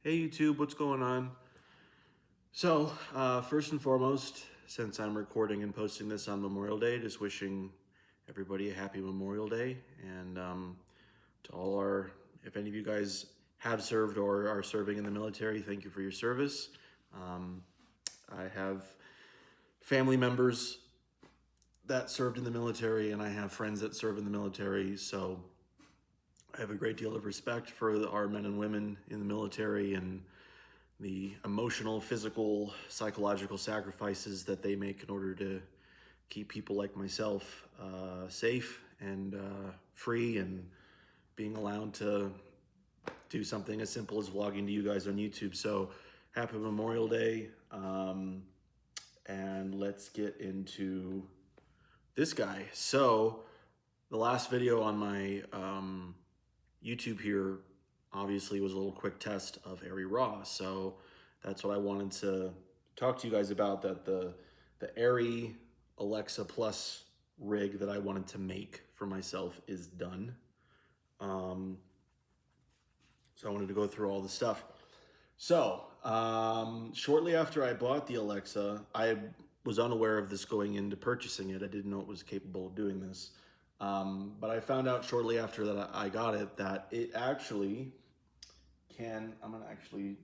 Hey YouTube, what's going on? So, first and foremost, since I'm recording and posting this on Memorial Day, just wishing everybody a happy Memorial Day. And to all if any of you guys have served or are serving in the military, thank you for your service. I have family members that served in the military, and I have friends that serve in the military, so I have a great deal of respect for our men and women in the military and the emotional, physical, psychological sacrifices that they make in order to keep people like myself safe and free and being allowed to do something as simple as vlogging to you guys on YouTube. So happy Memorial Day. And let's get into this guy. So the last video on my YouTube here obviously was a little quick test of Arri Raw. So that's what I wanted to talk to you guys about, that the Arri Alexa Plus rig that I wanted to make for myself is done. So I wanted to go through all the stuff. So shortly after I bought the Alexa, I was unaware of this going into purchasing it. I didn't know it was capable of doing this. But I found out shortly after that I got it that it actually can, I'm gonna actually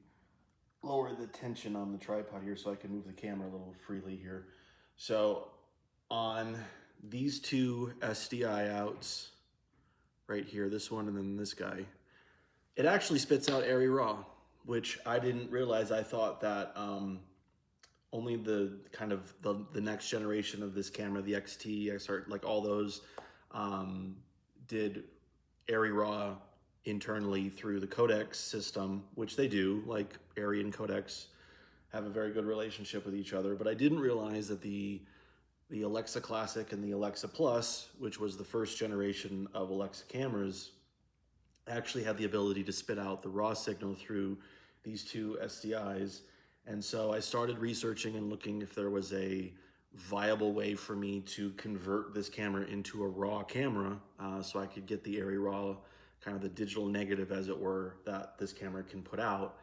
lower the tension on the tripod here so I can move the camera a little freely here. So on these two SDI outs right here, this one and then this guy, it actually spits out Arri Raw, which I didn't realize. I thought that only the kind of the next generation of this camera, the XT, XR, like all those, did Arri Raw internally through the Codex system, which they do. Like Arri and Codex have a very good relationship with each other, but I didn't realize that the Alexa Classic and the Alexa Plus, which was the first generation of Alexa cameras, actually had the ability to spit out the raw signal through these two SDIs. And so I started researching and looking if there was a viable way for me to convert this camera into a raw camera, so I could get the Arri Raw, kind of the digital negative, as it were, that this camera can put out.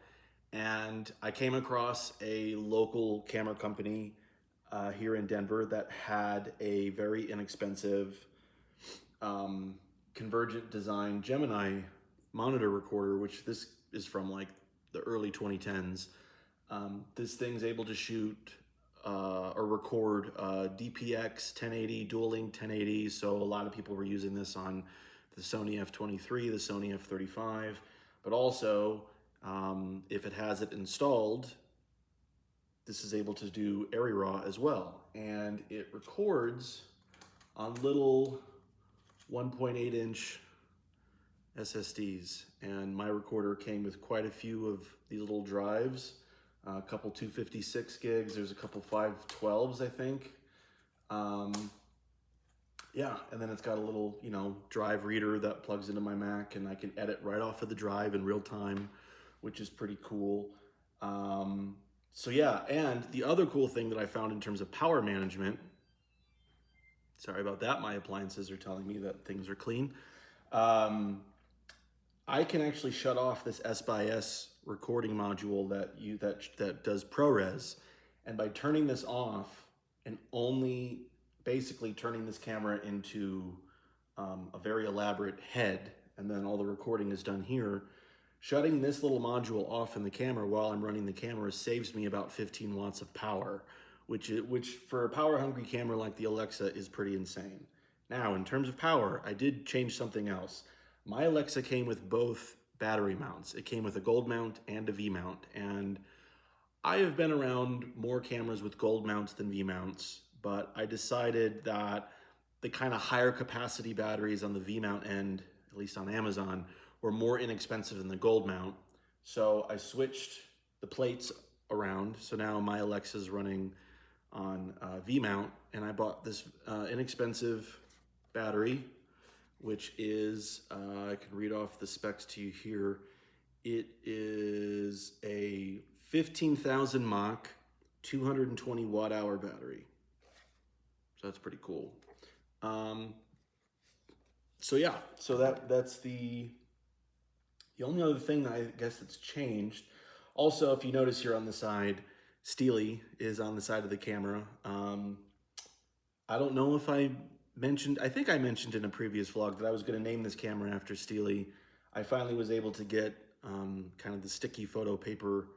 And I came across a local camera company here in Denver that had a very inexpensive Convergent design Gemini monitor recorder, which this is from like the early 2010s. This thing's able to shoot or record DPX 1080, dual link 1080. So a lot of people were using this on the Sony F23, the Sony F35, but also if it has it installed, this is able to do Arri Raw as well. And it records on little 1.8 inch SSDs. And my recorder came with quite a few of these little drives, a couple 256 gigs, there's a couple 512s, I think. Yeah, and then it's got a little, drive reader that plugs into my Mac, and I can edit right off of the drive in real time, which is pretty cool. So yeah, and the other cool thing that I found in terms of power management, sorry about that, my appliances are telling me that things are clean. I can actually shut off this S-by-S recording module that does ProRes, and by turning this off and only basically turning this camera into a very elaborate head, and then all the recording is done here, shutting this little module off in the camera while I'm running the camera saves me about 15 watts of power, which for a power-hungry camera like the Alexa is pretty insane. Now, in terms of power, I did change something else. My Alexa came with both battery mounts. It came with a gold mount and a V mount, and I have been around more cameras with gold mounts than V mounts, but I decided that the kind of higher capacity batteries on the V mount end, at least on Amazon, were more inexpensive than the gold mount. So I switched the plates around. So now my Alexa is running on V mount, and I bought this inexpensive battery, which is, I can read off the specs to you here. It is a 15,000 mAh, 220 watt hour battery. So that's pretty cool. So yeah, so that's the only other thing that I guess that's changed. Also, if you notice here on the side, Steely is on the side of the camera. I don't know if I think I mentioned in a previous vlog that I was going to name this camera after Steely. I finally was able to get kind of the sticky photo paper,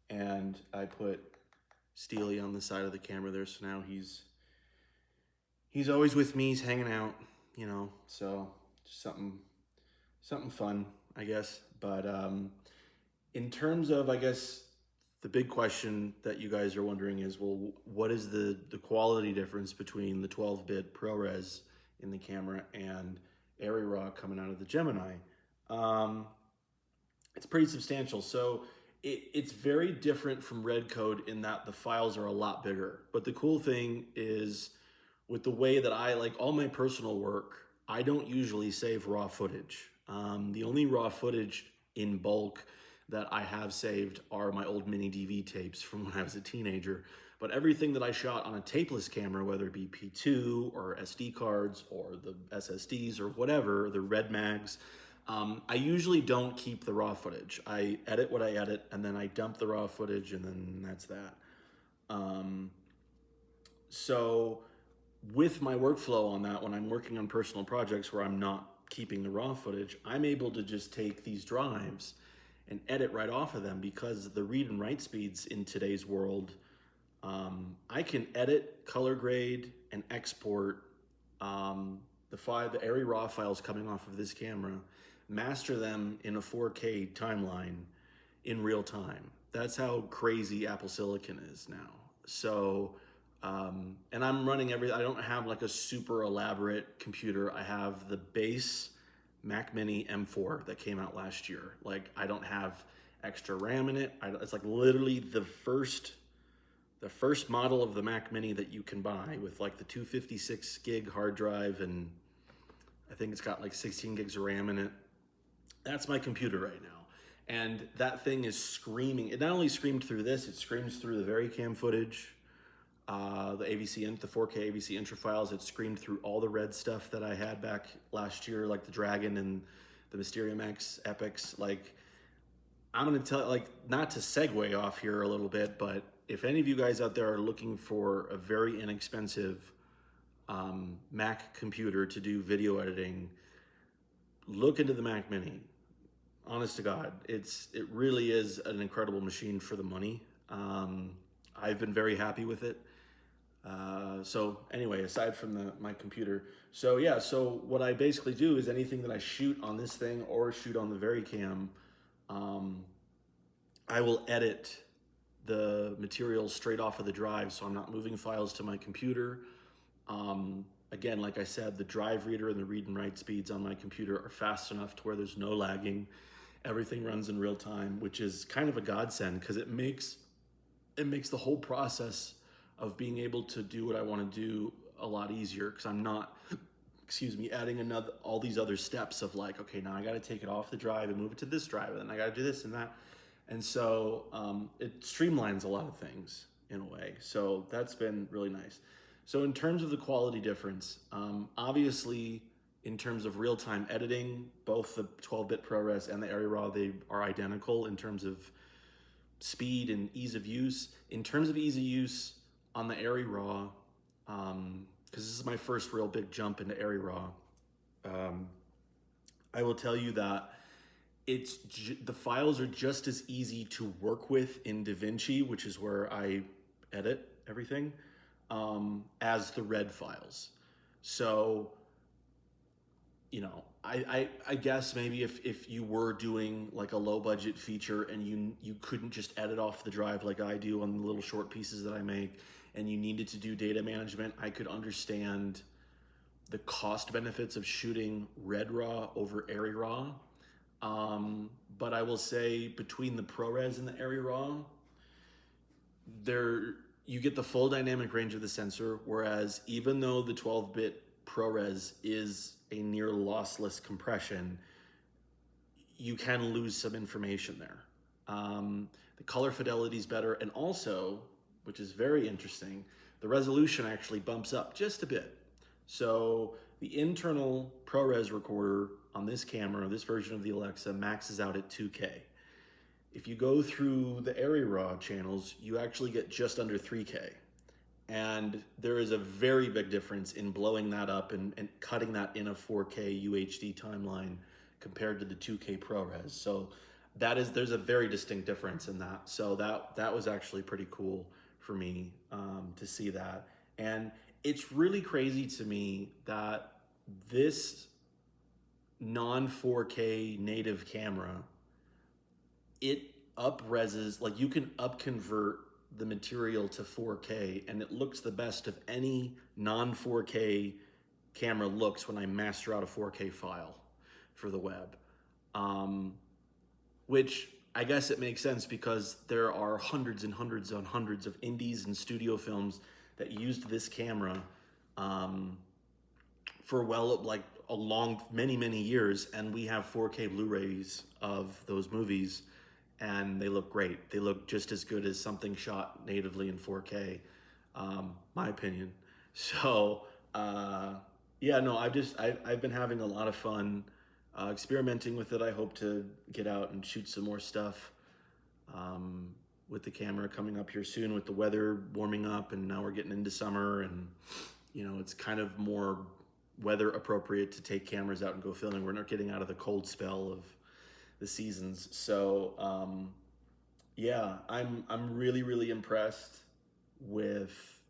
and I put Steely on the side of the camera there. So now he's always with me. He's hanging out, you know. So just something fun, I guess. But in terms of, I guess, the big question that you guys are wondering is, well, what is the quality difference between the 12-bit ProRes in the camera and ARRIRAW coming out of the Gemini? It's pretty substantial. So it's very different from Redcode in that the files are a lot bigger. But the cool thing is, with the way that I like all my personal work, I don't usually save raw footage. The only raw footage in bulk that I have saved are my old mini DV tapes from when I was a teenager. But everything that I shot on a tapeless camera, whether it be P2 or SD cards or the SSDs or whatever, the Red Mags, I usually don't keep the raw footage. I edit what I edit, and then I dump the raw footage, and then that's that. So with my workflow on that, when I'm working on personal projects where I'm not keeping the raw footage, I'm able to just take these drives and edit right off of them, because the read and write speeds in today's world, I can edit, color grade, and export the ARRIRAW files coming off of this camera, master them in a 4K timeline in real time. That's how crazy Apple Silicon is now. So, and I'm running I don't have like a super elaborate computer. I have the base Mac Mini M4 that came out last year. Like, I don't have extra RAM in it. It's like literally the first model of the Mac Mini that you can buy, with like the 256 gig hard drive, and I think it's got like 16 gigs of RAM in it. That's my computer right now. And that thing is screaming. It not only screamed through this, it screams through the VariCam footage, the 4K AVC intro files. It screamed through all the red stuff that I had back last year, like the Dragon and the Mysterium X epics. Like, I'm gonna tell, like, not to segue off here a little bit, but if any of you guys out there are looking for a very inexpensive Mac computer to do video editing, look into the Mac Mini. Honest to God, it really is an incredible machine for the money. I've been very happy with it. So anyway, aside from my computer, so yeah, so what I basically do is anything that I shoot on this thing or shoot on the VariCam, I will edit the material straight off of the drive, so I'm not moving files to my computer. Again, like I said, the drive reader and the read and write speeds on my computer are fast enough to where there's no lagging. Everything runs in real time, which is kind of a godsend, because it makes the whole process of being able to do what I want to do a lot easier, because I'm not, adding all these other steps of like, okay, now I got to take it off the drive and move it to this drive, and then I got to do this and that. And so it streamlines a lot of things in a way. So that's been really nice. So in terms of the quality difference, obviously in terms of real-time editing, both the 12-bit ProRes and the ARRIRAW, they are identical in terms of speed and ease of use. In terms of ease of use on the ARRIRAW, because this is my first real big jump into ARRIRAW, I will tell you that the files are just as easy to work with in DaVinci, which is where I edit everything, as the red files. So, you know, I guess maybe if you were doing like a low budget feature and you couldn't just edit off the drive like I do on the little short pieces that I make, and you needed to do data management, I could understand the cost benefits of shooting RedRAW over ARRIRAW. But I will say, between the ProRes and the ARRIRAW, you get the full dynamic range of the sensor, whereas even though the 12-bit ProRes is a near lossless compression, you can lose some information there. The color fidelity is better, and also, which is very interesting, the resolution actually bumps up just a bit. So the internal ProRes recorder on this camera, this version of the Alexa, maxes out at 2K. if you go through the Arri RAW channels, you actually get just under 3K. And there is a very big difference in blowing that up and cutting that in a 4K UHD timeline compared to the 2K ProRes. So there's a very distinct difference in that. So that was actually pretty cool for me to see that. And it's really crazy to me that this non 4K native camera, it up-reses, like you can up-convert the material to 4K and it looks the best of any non 4K camera looks when I master out a 4K file for the web. Which I guess it makes sense because there are hundreds and hundreds and hundreds of indies and studio films that used this camera for many years, and we have 4K Blu-rays of those movies, and they look great. They look just as good as something shot natively in 4K, my opinion. So yeah, no, I've been having a lot of fun experimenting with it. I hope to get out and shoot some more stuff with the camera coming up here soon, with the weather warming up, and now we're getting into summer, and you know, it's kind of more weather appropriate to take cameras out and go filming. We're not getting out of the cold spell of the seasons. So yeah, I'm really impressed with,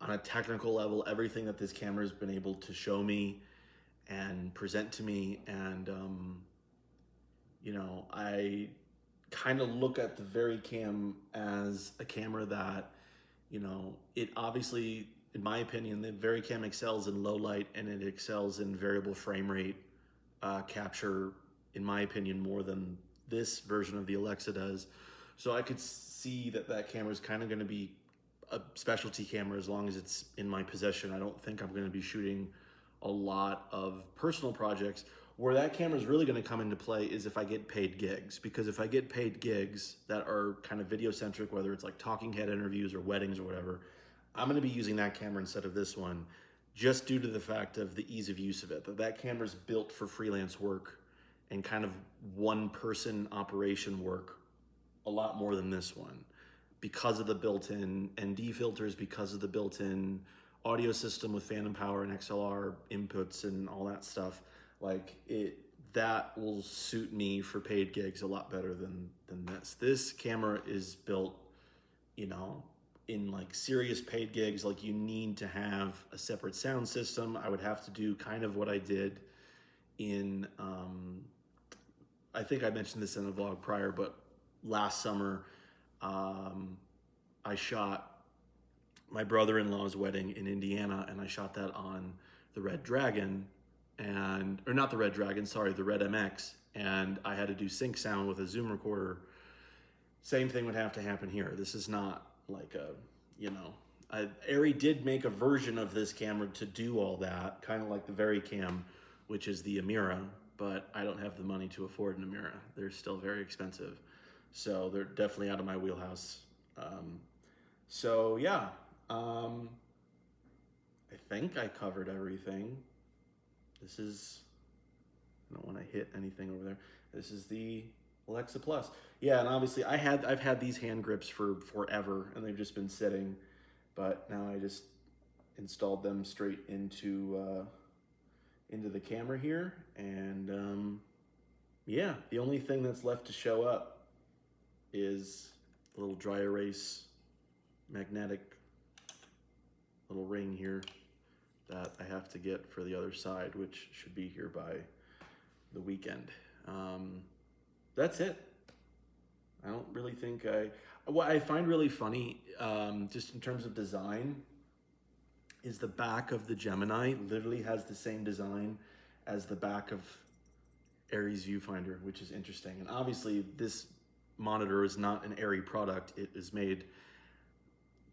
on a technical level, everything that this camera has been able to show me and present to me. And you know, I kind of look at the VariCam as a camera that, you know, it obviously, in my opinion, the VariCam excels in low light and it excels in variable frame rate capture, in my opinion, more than this version of the Alexa does. So I could see that camera is kind of going to be a specialty camera as long as it's in my possession. I don't think I'm going to be shooting a lot of personal projects. Where that camera is really going to come into play is if I get paid gigs, because if I get paid gigs that are kind of video centric, whether it's like talking head interviews or weddings or whatever, I'm going to be using that camera instead of this one, just due to the fact of the ease of use of it. That camera is built for freelance work and kind of one person operation work a lot more than this one, because of the built-in ND filters, because of the built-in audio system with phantom power and XLR inputs and all that stuff. Like that will suit me for paid gigs a lot better than this. This camera is built, you know, in like serious paid gigs. Like you need to have a separate sound system. I would have to do kind of what I did in, I think I mentioned this in a vlog prior, but last summer, I shot my brother-in-law's wedding in Indiana, and I shot that on the Red Dragon, or not the Red Dragon, sorry, the Red MX, and I had to do sync sound with a Zoom recorder. Same thing would have to happen here. This is not like a, you know, Arri did make a version of this camera to do all that, kind of like the VariCam, which is the Amira, but I don't have the money to afford an Amira. They're still very expensive. So they're definitely out of my wheelhouse. So yeah, I think I covered everything. This is, I don't want to hit anything over there. This is the Alexa Plus. Yeah, and obviously I've had these hand grips for forever, and they've just been sitting, but now I just installed them straight into the camera here, and yeah, the only thing that's left to show up is a little dry erase magnetic little ring here that I have to get for the other side, which should be here by the weekend. That's it. I don't really think what I find really funny, just in terms of design, is the back of the Gemini literally has the same design as the back of Arri's viewfinder, which is interesting. And obviously this monitor is not an Arri product. It is made,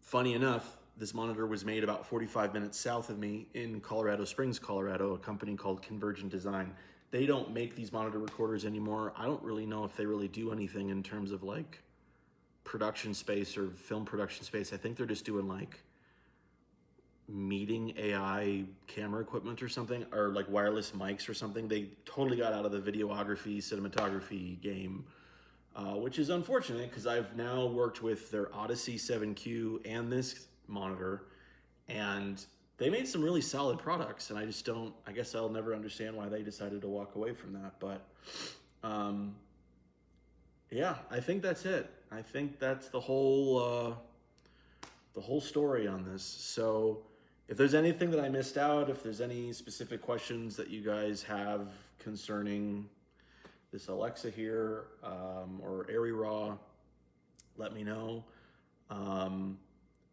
funny enough, this monitor was made about 45 minutes south of me in Colorado Springs, Colorado, a company called Convergent Design. They don't make these monitor recorders anymore. I don't really know if they really do anything in terms of like production space or film production space. I think they're just doing like meeting AI camera equipment or something, or like wireless mics or something. They totally got out of the videography, cinematography game which is unfortunate because I've now worked with their Odyssey 7Q and this monitor, and they made some really solid products, and I just don't, I guess I'll never understand why they decided to walk away from that. But yeah, I think that's it. I think that's the whole story on this. So if there's anything that I missed out, if there's any specific questions that you guys have concerning this Alexa here, or AirRaw, let me know.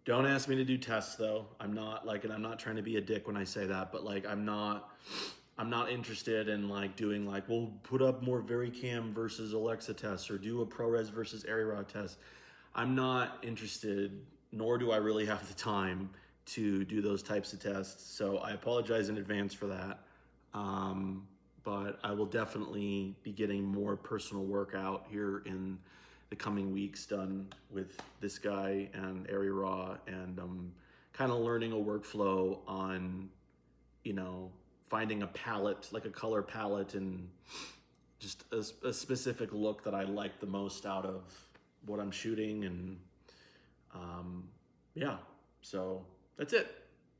Don't ask me to do tests though. I'm not like, and I'm not trying to be a dick when I say that, but like, I'm not interested in like doing like, we'll put up more VariCam versus Alexa tests or do a ProRes versus AirRaw test. I'm not interested, nor do I really have the time to do those types of tests. So I apologize in advance for that. But I will definitely be getting more personal work out here in the coming weeks done with this guy and AirRaw, and kind of learning a workflow on, you know, finding a palette, like a color palette, and just a specific look that I like the most out of what I'm shooting. And yeah, so that's it.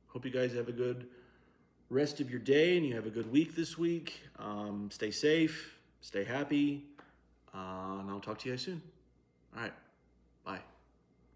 Hope you guys have a good rest of your day and you have a good week this week. Stay safe, stay happy, and I'll talk to you guys soon. All right.